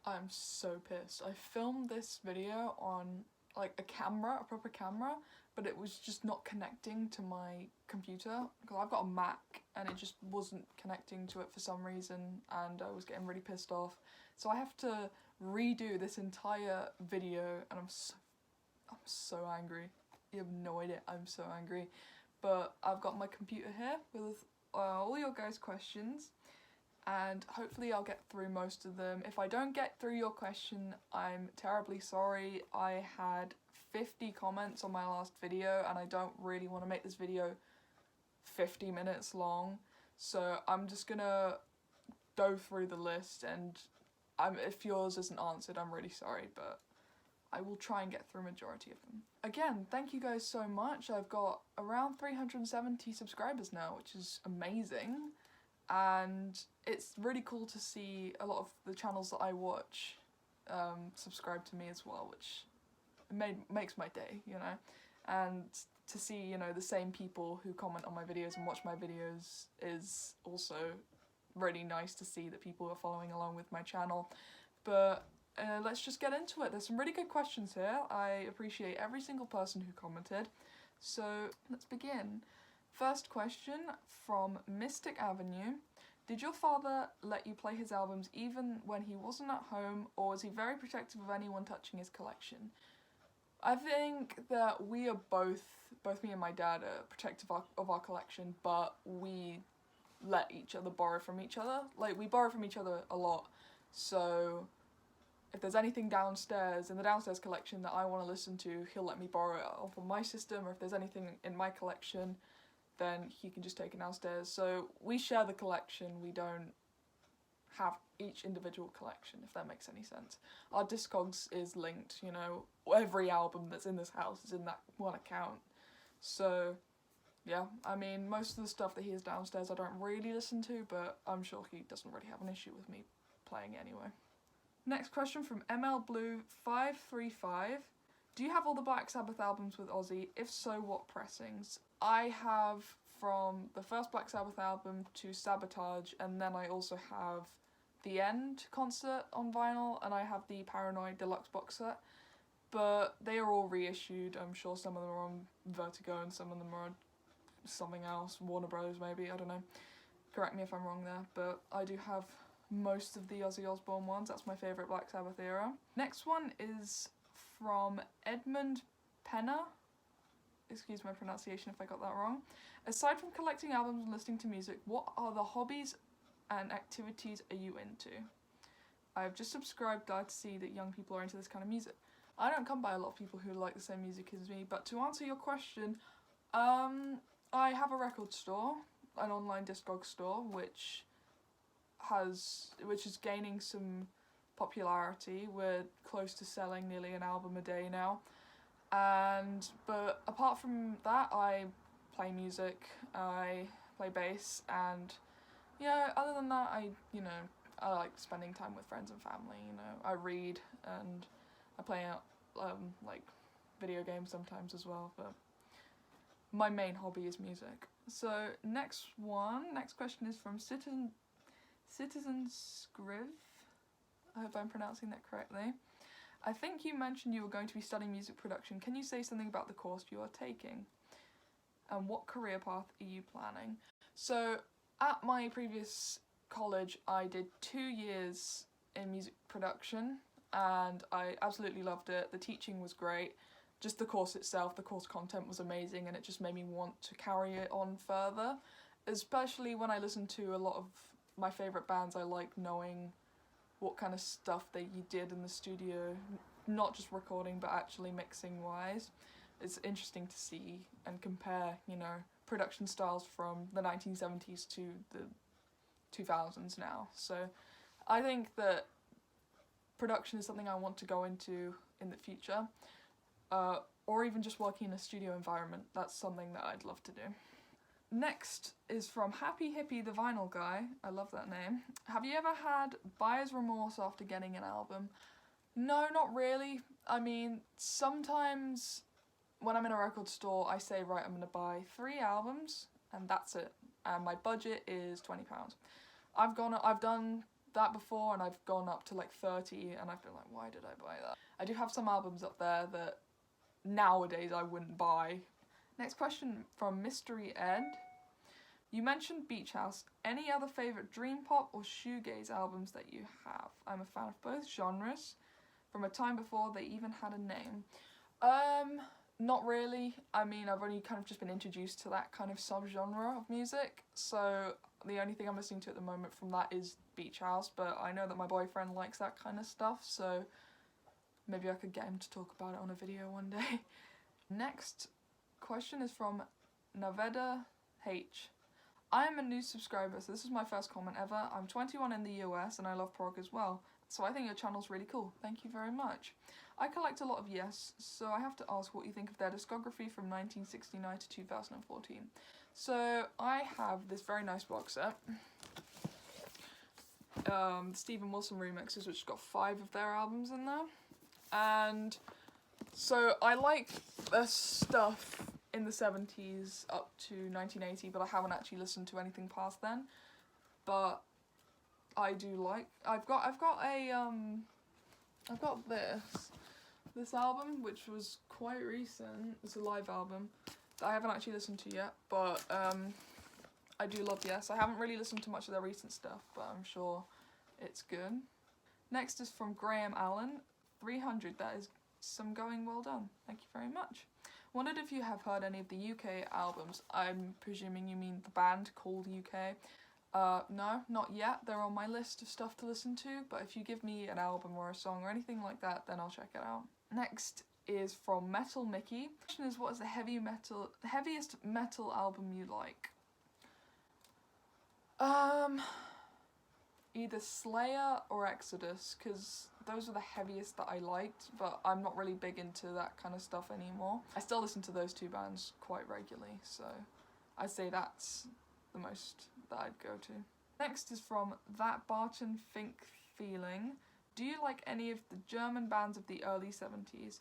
I'm so pissed. I filmed this video on like a camera, a proper camera, but it was just not connecting to my computer because I've got a Mac and it just wasn't connecting to it for some reason, and I was getting really pissed off. So I have to redo this entire video, and I'm so angry. You have no idea, I'm so angry. But I've got my computer here with all your guys' questions, and hopefully I'll get through most of them. If I don't get through your question, I'm terribly sorry. I had 50 comments on my last video, and I don't really want to make this video 50 minutes long, so I'm just gonna go through the list, and if yours isn't answered, I'm really sorry, but I will try and get through a majority of them. Again, thank you guys so much. I've got around 370 subscribers now, which is amazing. And it's really cool to see a lot of the channels that I watch subscribe to me as well, which makes my day, you know. And to see, you know, the same people who comment on my videos and watch my videos is also really nice to see that people are following along with my channel. But let's just get into it. There's some really good questions here. I appreciate every single person who commented. So let's begin. First question from Mystic Avenue. Did your father let you play his albums even when he wasn't at home, or was he very protective of anyone touching his collection? I think that we are both me and my dad are protective of our collection, but we let each other borrow from each other. Like, we borrow from each other a lot, so if there's anything downstairs, in the downstairs collection that I want to listen to, he'll let me borrow it off of my system, or if there's anything in my collection, then he can just take it downstairs. So we share the collection, we don't have each individual collection, if that makes any sense. Our Discogs is linked, you know, every album that's in this house is in that one account. So yeah, I mean, most of the stuff that he has downstairs I don't really listen to, but I'm sure he doesn't really have an issue with me playing it anyway. Next question from MLBlue535. Do you have all the Black Sabbath albums with Ozzy? If so, what pressings? I have from the first Black Sabbath album to Sabotage, and then I also have the End concert on vinyl, and I have the Paranoid Deluxe box set. But they are all reissued. I'm sure some of them are on Vertigo and some of them are on something else, Warner Bros. Maybe, I don't know. Correct me if I'm wrong there, but I do have most of the Ozzy Osbourne ones. That's my favourite Black Sabbath era. Next one is from Edmund Penner. Excuse my pronunciation if I got that wrong. Aside from collecting albums and listening to music, what are the hobbies and activities are you into? I have just subscribed, glad to see that young people are into this kind of music. I don't come by a lot of people who like the same music as me, but to answer your question, I have a record store, an online Discog store, which is gaining some popularity. We're close to selling nearly an album a day now. But apart from that, I play music, I play bass, and yeah, other than that, I like spending time with friends and family, you know. I read and I play like video games sometimes as well, but my main hobby is music. So next question is from Citizen Scriv. I hope I'm pronouncing that correctly. I think you mentioned you were going to be studying music production. Can you say something about the course you are taking? And what career path are you planning? So at my previous college, I did 2 years in music production, and I absolutely loved it. The teaching was great. Just the course itself, the course content was amazing, and it just made me want to carry it on further. Especially when I listened to a lot of my favourite bands, I like knowing what kind of stuff they did in the studio, not just recording but actually mixing wise. It's interesting to see and compare, you know, production styles from the 1970s to the 2000s now. So I think that production is something I want to go into in the future, or even just working in a studio environment. That's something that I'd love to do. Next is from Happy Hippie the Vinyl Guy. I love that name. Have you ever had buyer's remorse after getting an album? No, not really. I mean, sometimes when I'm in a record store, I say, right, I'm going to buy 3 albums, and that's it. And my budget is £20. I've done that before, and I've gone up to like 30, and I've been like, why did I buy that? I do have some albums up there that nowadays I wouldn't buy. Next question from Mystery Ed. You mentioned Beach House. Any other favourite dream pop or shoegaze albums that you have? I'm a fan of both genres from a time before they even had a name. Not really. I mean, I've only kind of just been introduced to that kind of subgenre of music, so the only thing I'm listening to at the moment from that is Beach House, but I know that my boyfriend likes that kind of stuff, so maybe I could get him to talk about it on a video one day. Next question is from Naveda H. I am a new subscriber, so this is my first comment ever. I'm 21 in the US and I love prog as well, so I think your channel's really cool. Thank you very much. I collect a lot of Yes, so I have to ask what you think of their discography from 1969 to 2014. So I have this very nice box set. Stephen Wilson remixes, which has got 5 of their albums in there. And so I like their stuff in the 70s up to 1980, but I haven't actually listened to anything past then. But I do like, I've got this album, which was quite recent. It's a live album that I haven't actually listened to yet, but I do love Yes. I haven't really listened to much of their recent stuff, but I'm sure it's good. Next is from Graham Allen, 300. That is some going well done. Thank you very much. Wondered if you have heard any of the UK albums. I'm presuming you mean the band called UK. No, not yet. They're on my list of stuff to listen to, but if you give me an album or a song or anything like that, then I'll check it out. Next is from Metal Mickey. The question is, what is the heaviest metal album you like? Either Slayer or Exodus, because those are the heaviest that I liked, but I'm not really big into that kind of stuff anymore. I still listen to those 2 bands quite regularly, so I'd say that's the most that I'd go to. Next is from That Barton Fink Feeling. Do you like any of the German bands of the early 70s?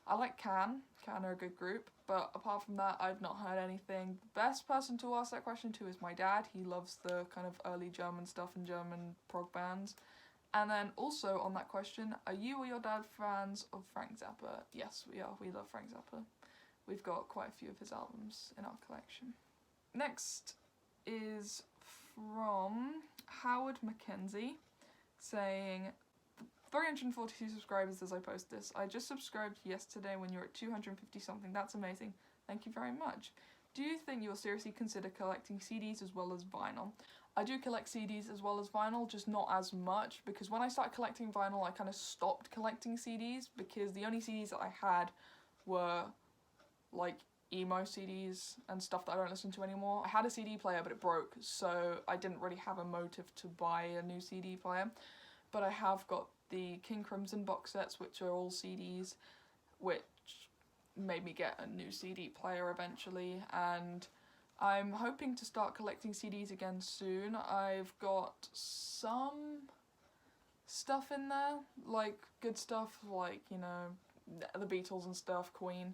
I like Can are a good group, but apart from that, I've not heard anything. The best person to ask that question to is my dad. He loves the kind of early German stuff and German prog bands. And then also on that question, are you or your dad fans of Frank Zappa? Yes, we are. We love Frank Zappa. We've got quite a few of his albums in our collection. Next is from Howard Mackenzie, saying, 342 subscribers as I post this. I just subscribed yesterday when you were at 250 something. That's amazing. Thank you very much. Do you think you'll seriously consider collecting CDs as well as vinyl? I do collect CDs as well as vinyl, just not as much, because when I started collecting vinyl, I kind of stopped collecting CDs, because the only CDs that I had were like emo CDs and stuff that I don't listen to anymore. I had a CD player, but it broke, so I didn't really have a motive to buy a new CD player. But I have got the King Crimson box sets, which are all CDs, which made me get a new CD player eventually, and I'm hoping to start collecting CDs again soon. I've got some stuff in there, like good stuff, like, you know, the Beatles and stuff, Queen,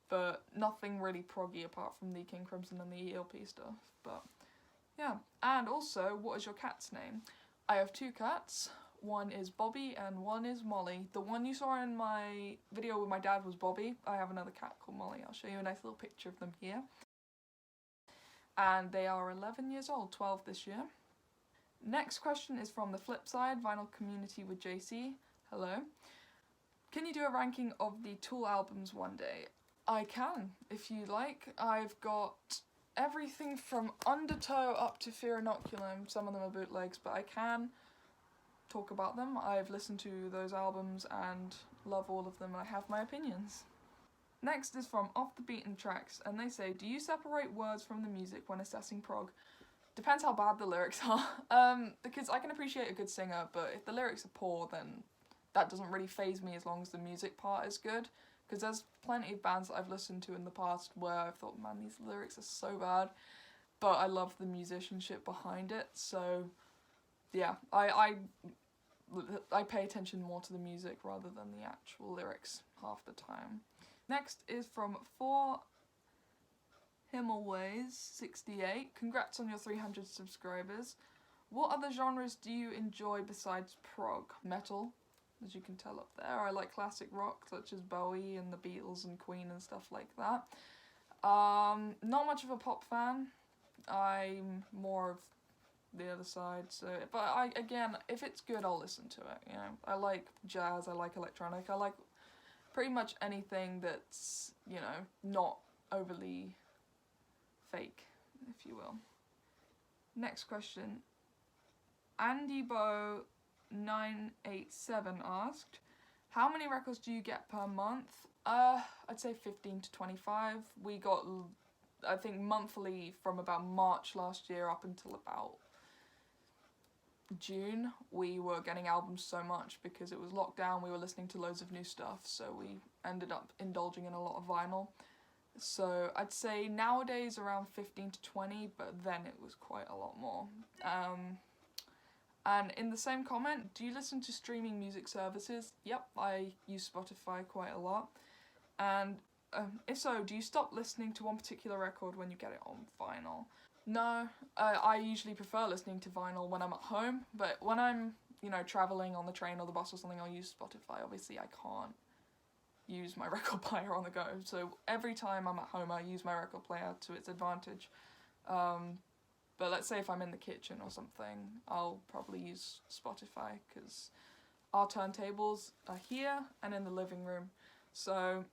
but nothing really proggy apart from the King Crimson and the ELP stuff. But yeah, and also, what is your cat's name? I have 2 cats. One is Bobby and one is Molly. The one you saw in my video with my dad was Bobby. I have another cat called Molly. I'll show you a nice little picture of them here. And they are 11 years old, 12 this year. Next question is from the flip side, Vinyl Community with JC. Hello. Can you do a ranking of the Tool albums one day? I can, if you like. I've got everything from Undertow up to Fear Inoculum. Some of them are bootlegs, but I can talk about them. I've listened to those albums and love all of them, and I have my opinions. Next is from Off the Beaten Tracks, and they say, do you separate words from the music when assessing prog? Depends how bad the lyrics are, because I can appreciate a good singer, but if the lyrics are poor, then that doesn't really faze me as long as the music part is good, because there's plenty of bands that I've listened to in the past where I've thought, man, these lyrics are so bad, but I love the musicianship behind it, so yeah, I pay attention more to the music rather than the actual lyrics half the time. Next is from 4 Himmelways 68. Congrats on your 300 subscribers. What other genres do you enjoy besides prog? Metal, as you can tell up there. I like classic rock, such as Bowie and the Beatles and Queen and stuff like that. Not much of a pop fan. I'm more of the other side, so, but again, if it's good, I'll listen to it, you know. I like jazz, I like electronic, I like pretty much anything that's, you know, not overly fake, if you will. Next question. AndyBo987 asked, how many records do you get per month? I'd say 15 to 25. We got, I think, monthly from about March last year up until about June. We were getting albums so much because it was lockdown, we were listening to loads of new stuff, so we ended up indulging in a lot of vinyl. So I'd say nowadays around 15 to 20, but then it was quite a lot more. And in the same comment, do you listen to streaming music services? Yep, I use Spotify quite a lot. And if so, do you stop listening to one particular record when you get it on vinyl? No, I usually prefer listening to vinyl when I'm at home, but when I'm, you know, travelling on the train or the bus or something, I'll use Spotify. Obviously, I can't use my record player on the go, so every time I'm at home, I use my record player to its advantage. But let's say if I'm in the kitchen or something, I'll probably use Spotify, because our turntables are here and in the living room, so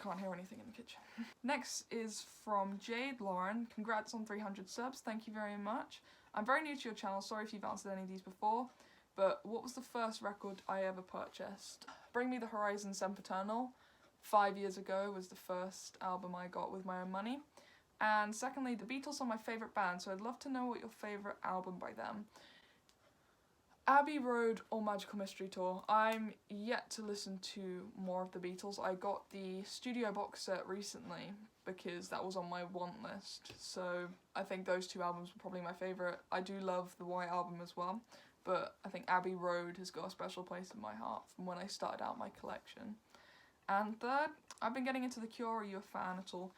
can't hear anything in the kitchen. Next is from Jade Lauren. Congrats on 300 subs, thank you very much. I'm very new to your channel, sorry if you've answered any of these before, but what was the first record I ever purchased? Bring Me the Horizon Sempiternal, 5 years ago, was the first album I got with my own money. And secondly, the Beatles are my favourite band, so I'd love to know what your favourite album by them. Abbey Road or Magical Mystery Tour. I'm yet to listen to more of the Beatles. I got the studio box set recently because that was on my want list, so I think those two albums were probably my favourite. I do love the White Album as well, but I think Abbey Road has got a special place in my heart from when I started out my collection. And third, I've been getting into The Cure. Are you a fan at all?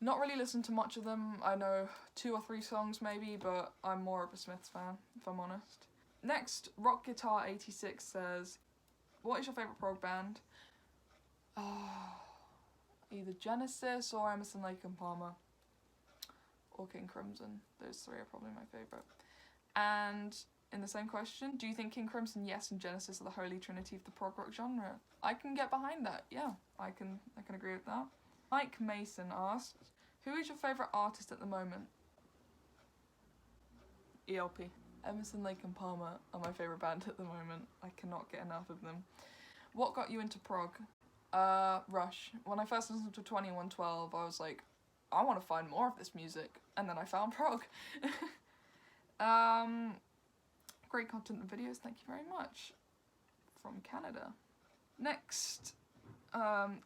Not really listened to much of them. I know 2 or 3 songs maybe, but I'm more of a Smiths fan, if I'm honest. Next, Rock Guitar 86 says, what is your favourite prog band? Either Genesis or Emerson, Lake and Palmer, or King Crimson. Those 3 are probably my favourite. And in the same question, do you think King Crimson, Yes, and Genesis are the holy trinity of the prog rock genre? I can get behind that, yeah, I can agree with that. Mike Mason asks, who is your favourite artist at the moment? ELP. Emerson, Lake and Palmer are my favourite band at the moment. I cannot get enough of them. What got you into prog? Rush. When I first listened to 2112, I was like, I want to find more of this music. And then I found prog. Great content and videos, thank you very much. From Canada. Next,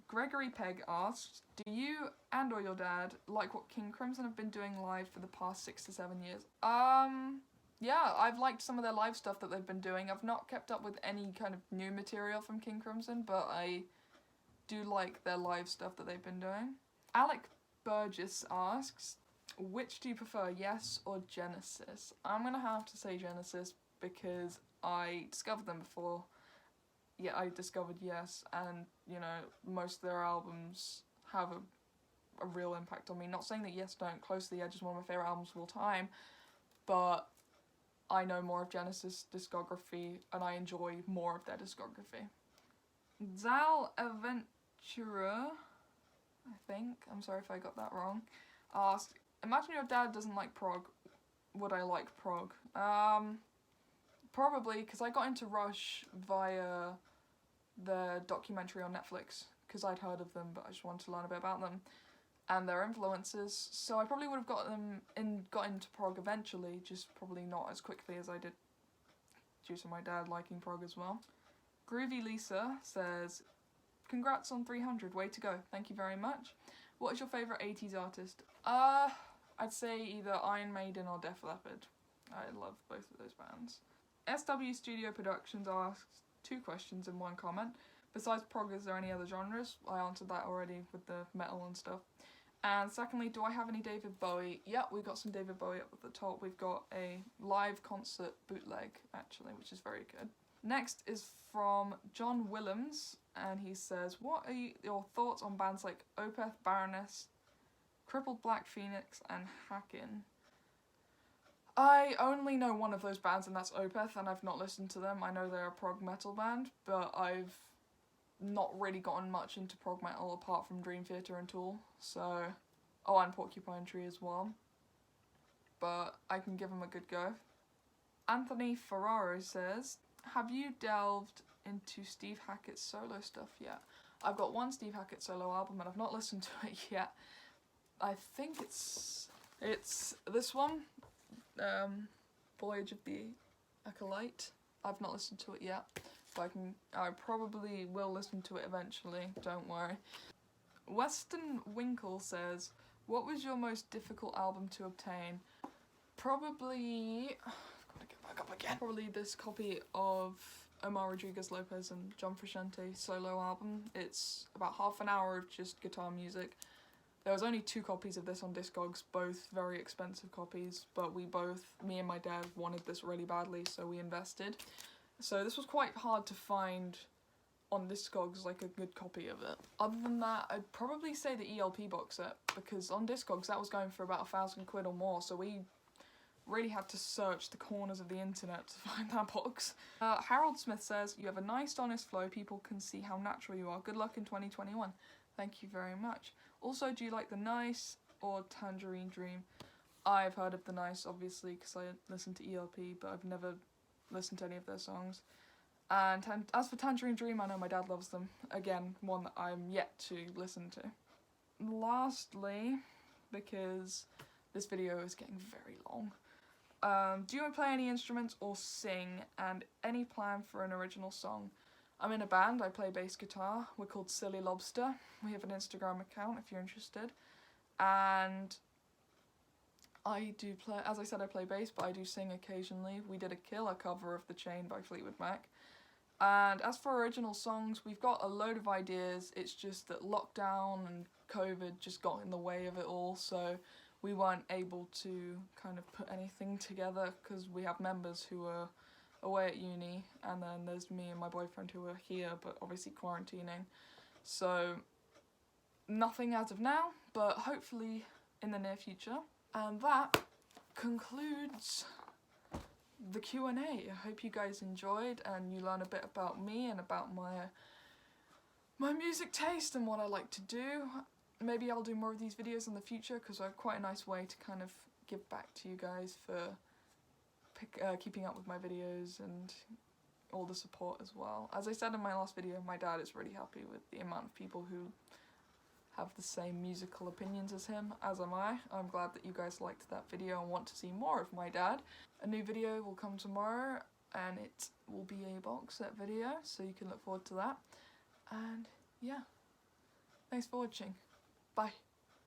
Gregory Pegg asks, do you and or your dad like what King Crimson have been doing live for the past 6 to 7 years? Yeah, I've liked some of their live stuff that they've been doing. I've not kept up with any kind of new material from King Crimson, but I do like their live stuff that they've been doing. Alec Burgess asks, which do you prefer, Yes or Genesis? I'm gonna have to say Genesis because I discovered them before. Yeah, I discovered Yes, and, you know, most of their albums have a real impact on me. Not saying that Yes don't. Close to the Edge is one of my favourite albums of all time, but I know more of Genesis' discography, and I enjoy more of their discography. Zal Aventura, I think, I'm sorry if I got that wrong, asked, imagine your dad doesn't like prog, would I like prog? Probably, because I got into Rush via the documentary on Netflix, because I'd heard of them, but I just wanted to learn a bit about them and their influences, so I probably would have got into prog eventually, just probably not as quickly as I did due to my dad liking prog as well. Groovy Lisa says, congrats on 300, way to go, thank you very much. What is your favourite 80s artist? I'd say either Iron Maiden or Def Leppard. I love both of those bands. SW Studio Productions asks 2 questions in 1 comment. Besides prog, is there any other genres? I answered that already with the metal and stuff. And secondly, do I have any David Bowie? Yep, we've got some David Bowie up at the top. We've got a live concert bootleg, actually, which is very good. Next is from John Willems, and he says, what are your thoughts on bands like Opeth, Baroness, Crippled Black Phoenix, and Hackin? I only know one of those bands, and that's Opeth, and I've not listened to them. I know they're a prog metal band, but I've not really gotten much into prog metal apart from Dream Theater and Tool, so... Oh, and Porcupine Tree as well. But I can give them a good go. Anthony Ferraro says, have you delved into Steve Hackett's solo stuff yet? I've got one Steve Hackett solo album and I've not listened to it yet. I think it's this one, Voyage of the Acolyte. I've not listened to it yet, but I probably will listen to it eventually, don't worry. Weston Winkle says, what was your most difficult album to obtain? Probably, I've got to get back up again. Probably this copy of Omar Rodriguez Lopez and John Frusciante solo album. It's about half an hour of just guitar music. There was only 2 copies of this on Discogs, both very expensive copies, but me and my dad wanted this really badly, so we invested. So this was quite hard to find on Discogs, like a good copy of it. Other than that, I'd probably say the ELP box set, because on Discogs that was going for about £1,000 or more, so we really had to search the corners of the internet to find that box. Harold Smith says, you have a nice honest flow, people can see how natural you are. Good luck in 2021. Thank you very much. Also, do you like The Nice or Tangerine Dream? I've heard of The Nice, obviously, because I listen to ELP, but I've never listened to any of their songs. And as for Tangerine Dream, I know my dad loves them. Again, one that I'm yet to listen to. Lastly, because this video is getting very long, do you play any instruments or sing, and any plan for an original song? I'm in a band, I play bass guitar. We're called Silly Lobster. We have an Instagram account if you're interested. And I do play, as I said, I play bass, but I do sing occasionally. We did a killer cover of The Chain by Fleetwood Mac. And as for original songs, we've got a load of ideas. It's just that lockdown and COVID just got in the way of it all, so we weren't able to kind of put anything together because we have members who are away at uni, and then there's me and my boyfriend who are here, but obviously quarantining. So nothing as of now, but hopefully in the near future. And that concludes the Q&A. I hope you guys enjoyed and you learn a bit about me and about my music taste and what I like to do. Maybe I'll do more of these videos in the future because they're quite a nice way to kind of give back to you guys for keeping up with my videos and all the support as well. As I said in my last video, my dad is really happy with the amount of people who have the same musical opinions as him, as am I. I'm glad that you guys liked that video and want to see more of my dad. A new video will come tomorrow and it will be a box set video, so you can look forward to that. And yeah, thanks for watching. Bye.